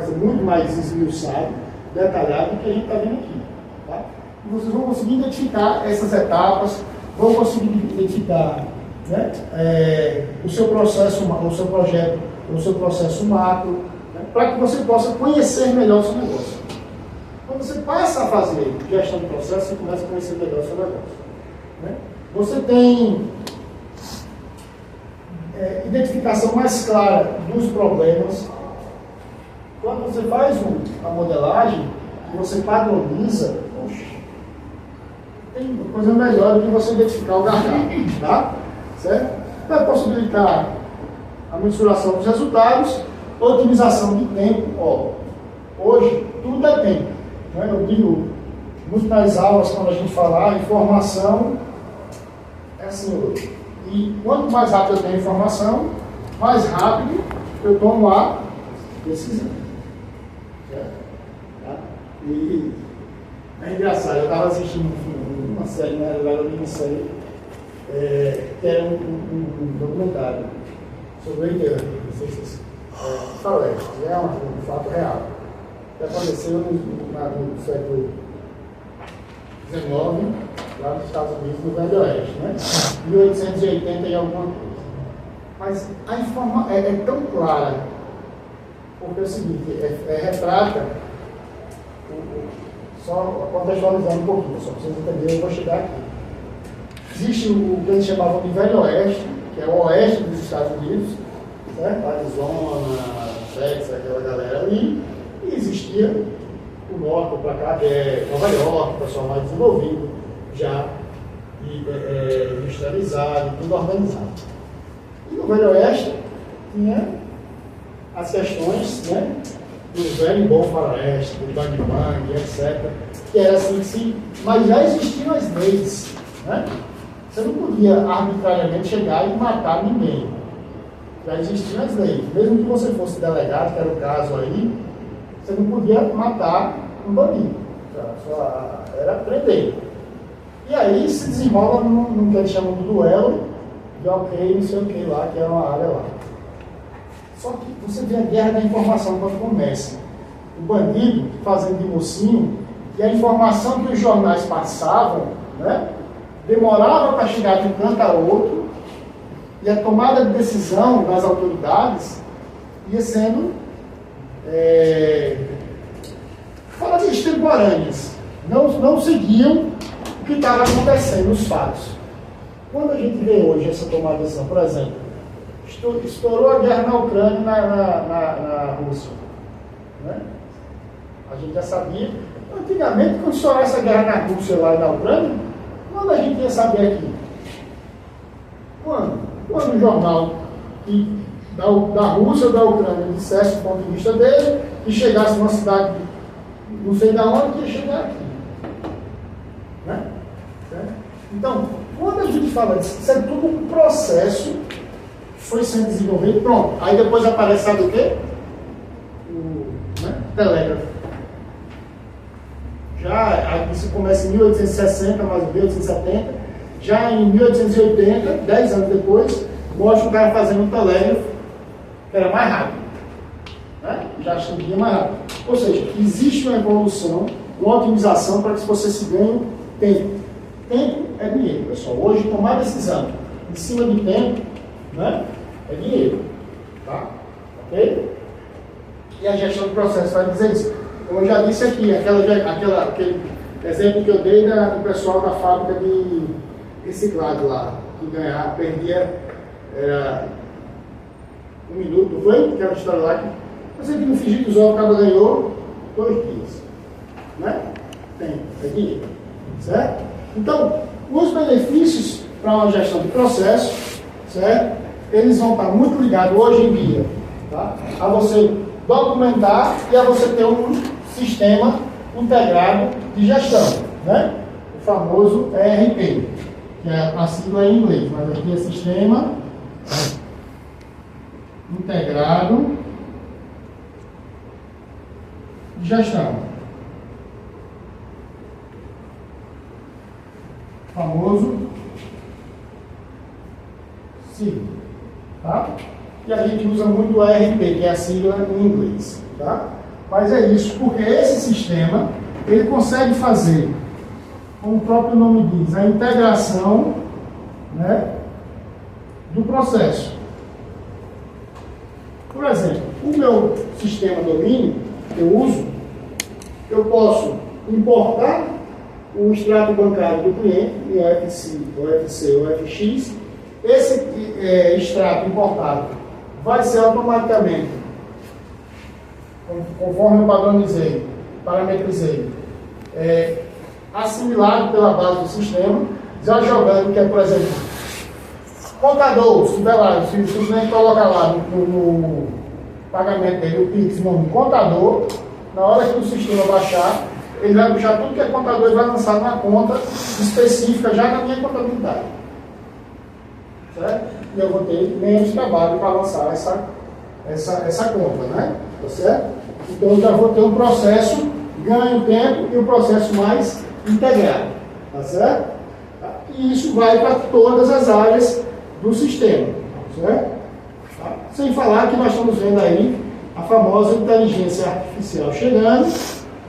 ser muito mais esmiuçado, detalhado do que a gente está vendo aqui. Tá? E vocês vão conseguir identificar essas etapas, vão conseguir identificar, né, o seu processo, o seu projeto, o seu processo macro, né, para que você possa conhecer melhor o seu negócio. Quando você passa a fazer gestão de processo, você começa a conhecer melhor o seu negócio. Né? Você tem identificação mais clara dos problemas. Quando você faz a modelagem, você padroniza, poxa, tem coisa melhor do que você identificar o gargalo, tá? Certo? Vai possibilitar a mensuração dos resultados, otimização de tempo. Ó, hoje, tudo é tempo. Né? Eu digo, muito nas aulas, quando a gente falar, informação é assim hoje. E quanto mais rápido eu tenho informação, mais rápido eu tomo a decisão. Certo? Tá? E é engraçado, eu estava assistindo uma série, né? Era uma minissérie, que era um documentário sobre o Irã, não sei se vocês falecem, é um fato real, que aconteceu no século XIX, lá nos Estados Unidos, no Velho Oeste, né? 1880 e alguma coisa. Mas a informação é tão clara, porque é o seguinte, retrata, só contextualizando um pouquinho, só para vocês entenderem, eu vou chegar aqui. Existe o que eles chamavam de Velho Oeste, que é o oeste dos Estados Unidos, certo? Arizona, Texas, aquela galera ali, e existia o norte para cá, que é Nova York, o pessoal mais desenvolvido, já industrializado, tudo organizado. E no Velho Oeste tinha as questões, né, do velho e bom faroeste, do bang bang, etc. Que era assim, mas já existiam as leis, né? Você não podia arbitrariamente chegar e matar ninguém. Já existiam as leis. Mesmo que você fosse delegado, que era o caso aí, você não podia matar um bandido. Só era prender. E aí se desenrola num que eles chamam de duelo, de ok, não sei o que lá, que é uma área lá. Só que você vê a guerra da informação quando começa. O bandido fazendo de mocinho, e a informação que os jornais passavam, né, demorava para chegar de um canto a outro, e a tomada de decisão das autoridades ia sendo fala de extemporâneas. Não seguiam o que estava acontecendo, os fatos. Quando a gente vê hoje essa tomada de decisão, por exemplo, estourou a guerra na Ucrânia e na Rússia. Né? A gente já sabia. Antigamente, quando estourasse a guerra na Rússia lá e na Ucrânia, quando a gente ia saber aqui? Quando? quando o jornal da Rússia ou da Ucrânia dissesse o ponto de vista dele, que chegasse numa cidade, não sei de onde, que ia chegar aqui. Né? Então, quando a gente fala disso, isso é tudo um processo que foi sendo desenvolvido, pronto. Aí depois aparece, sabe o quê? Telégrafo. Já, isso começa em 1860, mais 1870, já em 1880, 10 anos depois, mostra o cara fazendo um telégrafo que era mais rápido. Né? Já estendia mais rápido. Ou seja, existe uma evolução, uma otimização para que você se ganhe tempo. Tempo é dinheiro, pessoal. Hoje, tomar decisão em cima de tempo, né, é dinheiro. Tá? Ok? E a gestão do processo vai dizer isso. Como eu já disse aqui, aquele exemplo que eu dei do pessoal da fábrica de reciclado lá, que ganhava, perdia 1 minuto, não foi? Aquela história lá que você que no fingir dos ovos, o cara ganhou 2 dias. Né? Tem, é dinheiro. Certo? Então, os benefícios para uma gestão de processo, certo? Eles vão estar muito ligados hoje em dia, tá? A você documentar e a você ter um sistema integrado de gestão, né? O famoso ERP, que é a sigla em inglês, mas aqui é Sistema Integrado de Gestão. Famoso sigla, tá? E a gente usa muito o ERP, que é a sigla em inglês, tá? Mas é isso, porque esse sistema, ele consegue fazer, como o próprio nome diz, a integração, né, do processo. Por exemplo, o meu sistema domínio que eu uso, eu posso importar o extrato bancário do cliente, em OFC, ou FX. Esse extrato importado vai ser automaticamente, conforme eu padronizei, parametrizei, assimilado pela base do sistema, já jogando, que é, por exemplo, contador, se tiver lá, se o cliente coloca lá no pagamento dele, o PIX, nome contador, na hora que o sistema baixar, ele vai puxar tudo que é contador e vai lançar uma conta específica já na minha contabilidade. Certo? E eu vou ter menos trabalho para lançar essa conta, né? Tá certo? Então eu já vou ter um processo, ganho tempo e um processo mais integrado. Tá certo? E isso vai para todas as áreas do sistema. Certo? Tá? Sem falar que nós estamos vendo aí a famosa inteligência artificial chegando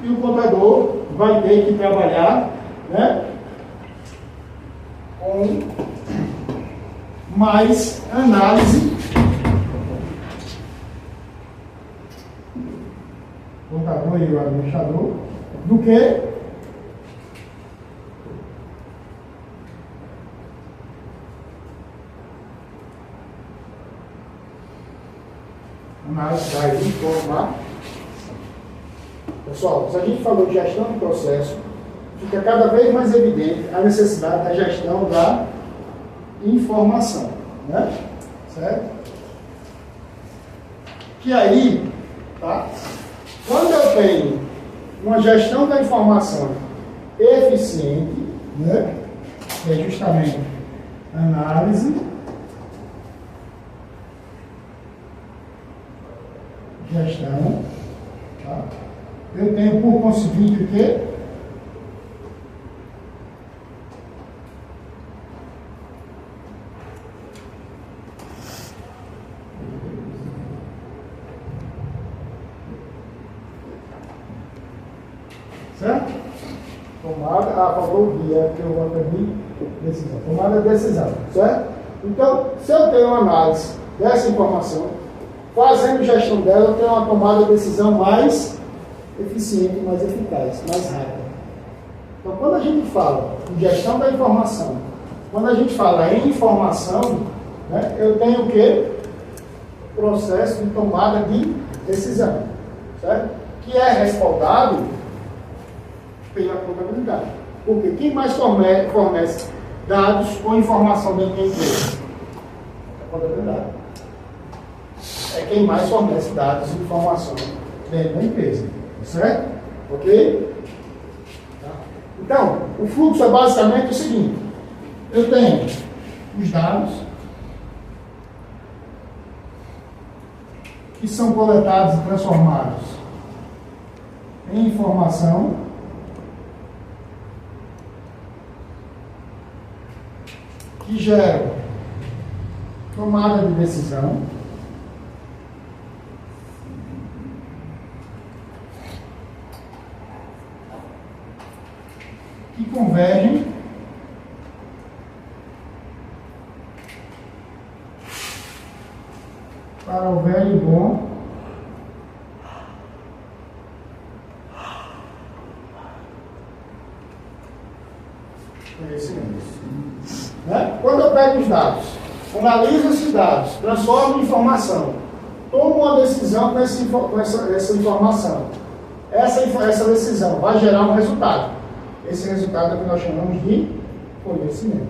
e o contador vai ter que trabalhar, né, com mais análise, contador e o administrador, do que análise da informação. Pessoal, se a gente falou de gestão de processo, fica cada vez mais evidente a necessidade da gestão da informação, né? Certo? Que aí, tá? Quando eu tenho uma gestão da informação eficiente, né? Que é justamente análise, gestão, tá? Eu tenho por conseguinte o quê? Certo? Tomada, falou o guia, que eu vou aprender decisão. Tomada de decisão, certo? Então, se eu tenho uma análise dessa informação, fazendo gestão dela, eu tenho uma tomada de decisão mais eficiente, mais eficaz, mais rápida. Então, quando a gente fala em gestão da informação, quando a gente fala em informação, né, eu tenho o quê? Processo de tomada de decisão, certo? Que é respaldado pela contabilidade. Porque quem mais fornece dados ou informação dentro da empresa? contabilidade. É quem mais fornece dados e informação dentro da empresa. Certo? Ok? Tá. Então, o fluxo é basicamente o seguinte: eu tenho os dados que são coletados e transformados em informação que geram tomada de decisão, que convergem para o velho e bom conhecimento. Né? Quando eu pego os dados, analiso esses dados, transformo em informação, tomo uma decisão com essa informação, essa decisão vai gerar um resultado. Esse resultado é o que nós chamamos de conhecimento.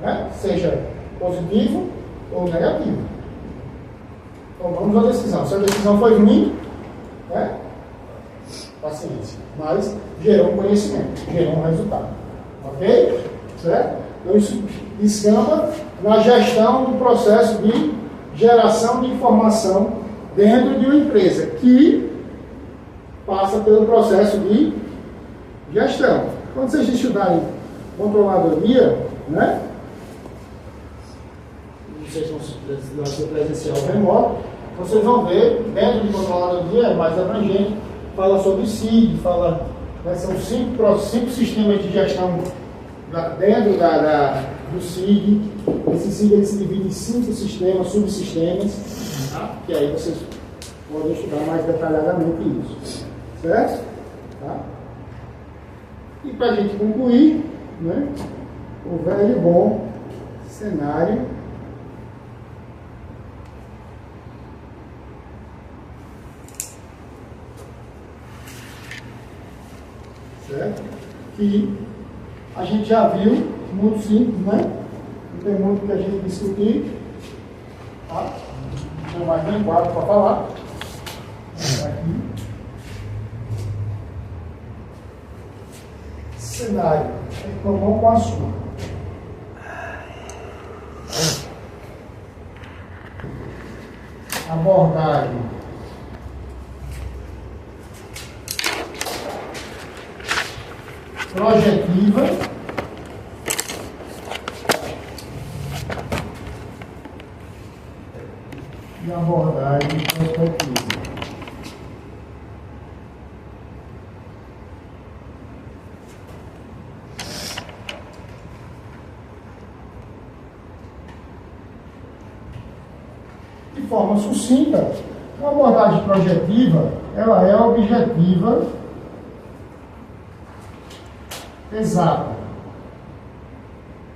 Né? Seja positivo ou negativo. Tomamos a decisão. Se a decisão foi ruim, né? Paciência. Mas gerou um conhecimento, gerou um resultado. Ok? Certo? Então isso descamba na gestão do processo de geração de informação dentro de uma empresa que passa pelo processo de gestão. Quando vocês estudarem controladoria, né? Não sei se vai ser presencial ou remoto, vocês vão ver, dentro de controladoria é mais abrangente, fala sobre SIG, fala, né, são cinco sistemas de gestão dentro do SIG. Esse SIG ele se divide em 5 sistemas, subsistemas, tá? Que aí vocês podem estudar mais detalhadamente isso. Certo? Tá? E para a gente concluir, né, o velho e bom cenário certo? Que a gente já viu, muito simples, né? Não tem muito que a gente discutir. Tá? Não mais nem quadro para falar. Aqui. Cenário em comum com a sua. Abordagem projetiva e abordagem prospectiva. De forma sucinta, a abordagem projetiva, ela é objetiva, exata,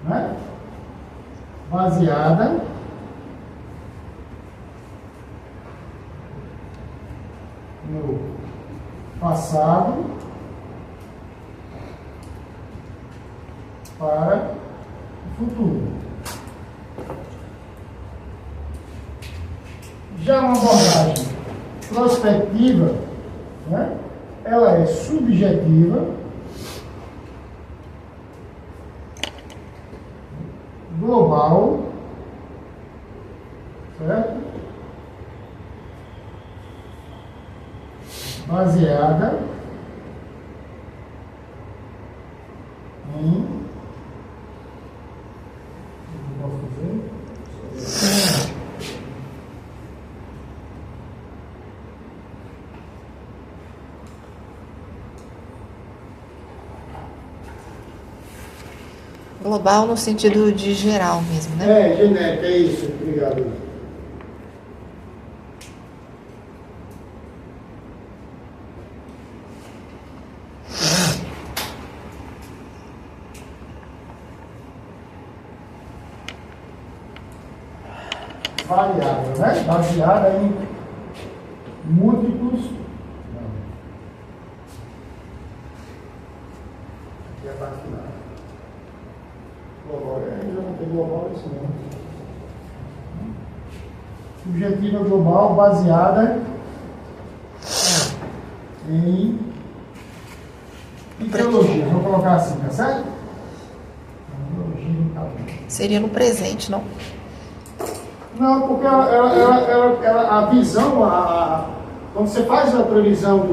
né? Baseada no passado para o futuro. Já uma abordagem prospectiva, né? Ela é subjetiva, global, certo? Baseada em global no sentido de geral mesmo, né? É, genérico, é isso. Obrigado. Variável, né? Baseada em múltiplos. Não. Aqui é a parte final. Global, já não tem global isso não. Subjetiva global baseada em ideologia. Vou colocar assim, tá certo? Seria no presente, não? Não, porque a visão, quando você faz a previsão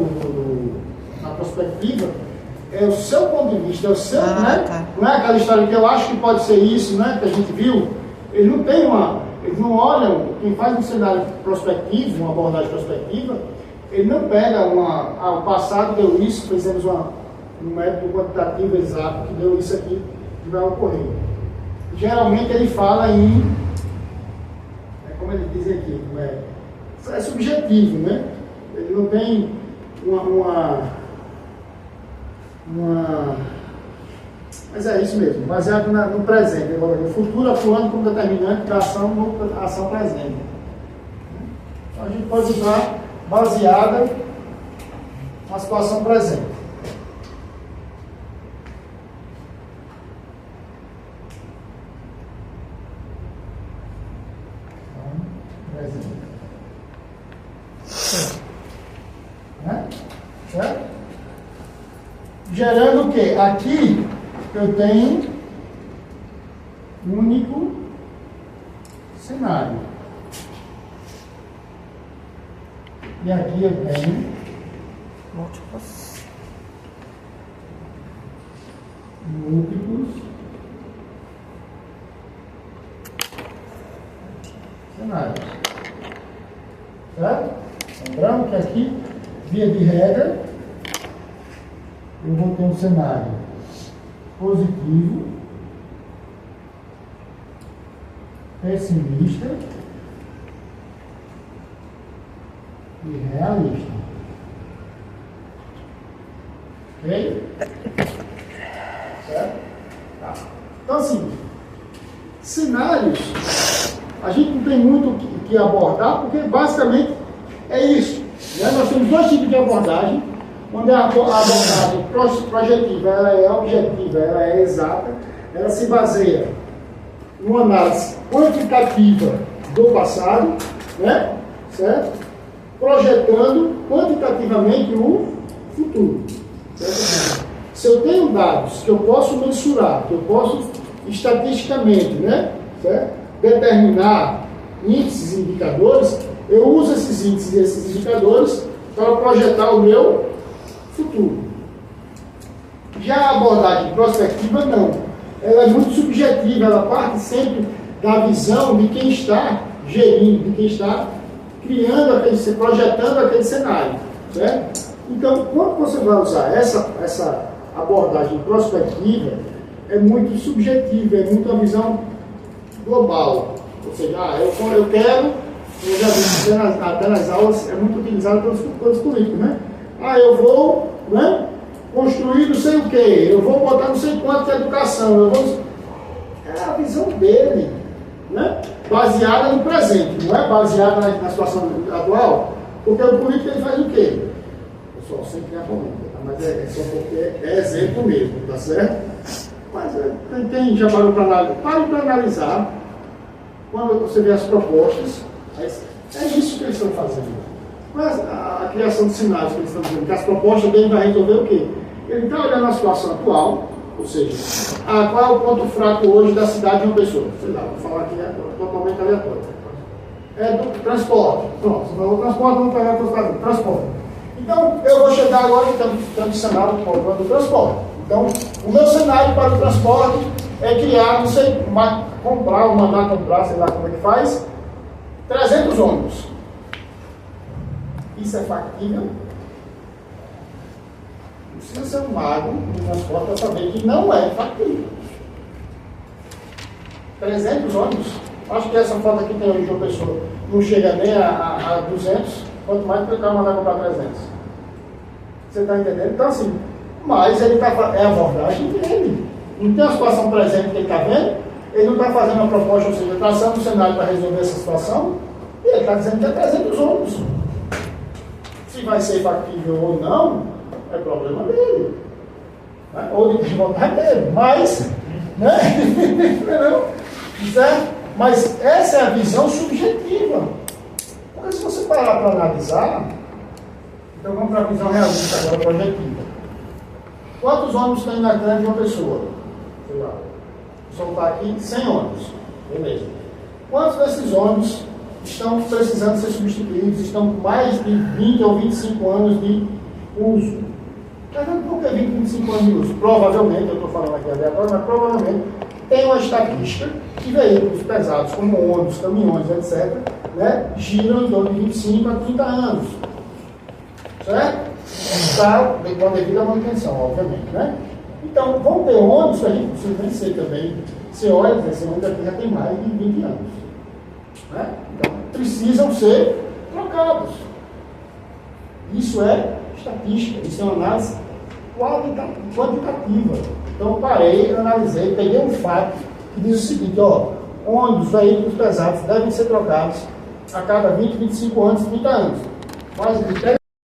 na perspectiva, é o seu ponto de vista, é o seu, né? Tá. Não é aquela história que eu acho que pode ser isso, né? Que a gente viu. Eles não olham, quem faz um cenário prospectivo, uma abordagem prospectiva, ele não pega o passado deu isso, fizemos um método quantitativo exato que deu isso aqui que vai ocorrer. Geralmente ele fala como ele diz aqui, é subjetivo, né? Ele não tem mas é isso mesmo, baseado no presente, no futuro atuando como determinante da ação presente. Então a gente pode usar baseada na situação presente. Certo? Gerando o quê? Aqui eu tenho um único cenário. E aqui eu tenho Múltiplos. múltiplos cenários. Certo? Lembrando que aqui, via de regra, eu vou ter um cenário positivo, pessimista e realista. Ok? Certo? Tá. Então, assim, cenários, a gente não tem muito o que abordar, porque basicamente é isso. Né? Nós temos dois tipos de abordagem, onde a abordagem projetiva ela é objetiva, ela é exata, ela se baseia numa análise quantitativa do passado, né? Certo? Projetando quantitativamente o futuro. Certo? Se eu tenho dados que eu posso mensurar, que eu posso estatisticamente, né? Certo? Determinar índices e indicadores, eu uso esses índices e esses indicadores para projetar o meu futuro. Já a abordagem prospectiva, não. Ela é muito subjetiva, ela parte sempre da visão de quem está gerindo, de quem está criando, projetando aquele cenário. Certo? Então, quando você vai usar essa abordagem prospectiva, é muito subjetiva, é muito uma visão global. Ou seja, eu quero, eu já vi até nas aulas, é muito utilizado pelos políticos, né? Eu vou, né, construir não sei o quê, eu vou botar não sei quanto de educação, é a visão dele, né? Baseada no presente, não é baseada na situação atual, porque o político ele faz o quê? Eu só sei que é política, mas é só porque é exemplo mesmo, tá certo? Mas quem já parou para analisar, quando você vê as propostas, é isso que eles estão fazendo. Mas a criação de cenários que eles estão fazendo, que as propostas dele vai resolver o quê? Ele está olhando a situação atual, ou seja, qual é o ponto fraco hoje da cidade de uma pessoa? Sei lá, vou falar aqui totalmente aleatório. É do transporte. Pronto, você falou transporte, vamos pegar o transporte. Então, eu vou chegar agora no cenário do transporte. Então, o meu cenário para o transporte é criar, não sei, comprar ou mandar comprar, sei lá como é que faz, 300 ônibus. Isso é factível? Não precisa ser um mago de transporte para saber que não é factível. 300 ônibus? Acho que essa foto aqui tem hoje uma pessoa, não chega nem a 200, quanto mais que o cara mandar comprar 300. Você está entendendo? Então, assim, mas ele é a abordagem dele. Não tem a situação presente que ele está vendo, ele não está fazendo uma proposta, ou seja, traçando um cenário para resolver essa situação, e ele está dizendo que é 300 ônibus. Se vai ser factível ou não, é problema dele. Né? Ou de vontade dele. Mas, né? Não, certo? Mas essa é a visão subjetiva. Porque se você parar para analisar, então vamos para a visão realista agora, projetiva. Quantos ônibus tem na grande de uma pessoa? Sei lá, vou soltar aqui 100 ônibus. Beleza. Quantos desses ônibus estão precisando ser substituídos, estão com mais de 20 ou 25 anos de uso? Por que 20, 25 anos de uso? Provavelmente, eu estou falando aqui aleatório, mas provavelmente tem uma estatística que veículos pesados, como ônibus, caminhões, etc., né, giram em torno de 25 a 30 anos. Certo? Tá, com a devida manutenção, obviamente, né? Então, vão ter ônibus que a gente precisa vencer também. Você olha, esse ônibus aqui já tem mais de 20 anos. Né? Então, precisam ser trocados. Isso é estatística, isso é uma análise quantitativa. Então, eu parei, analisei, peguei um fato que diz o seguinte, ó, ônibus, veículos pesados devem ser trocados a cada 20, 25 anos, 30 anos. Mas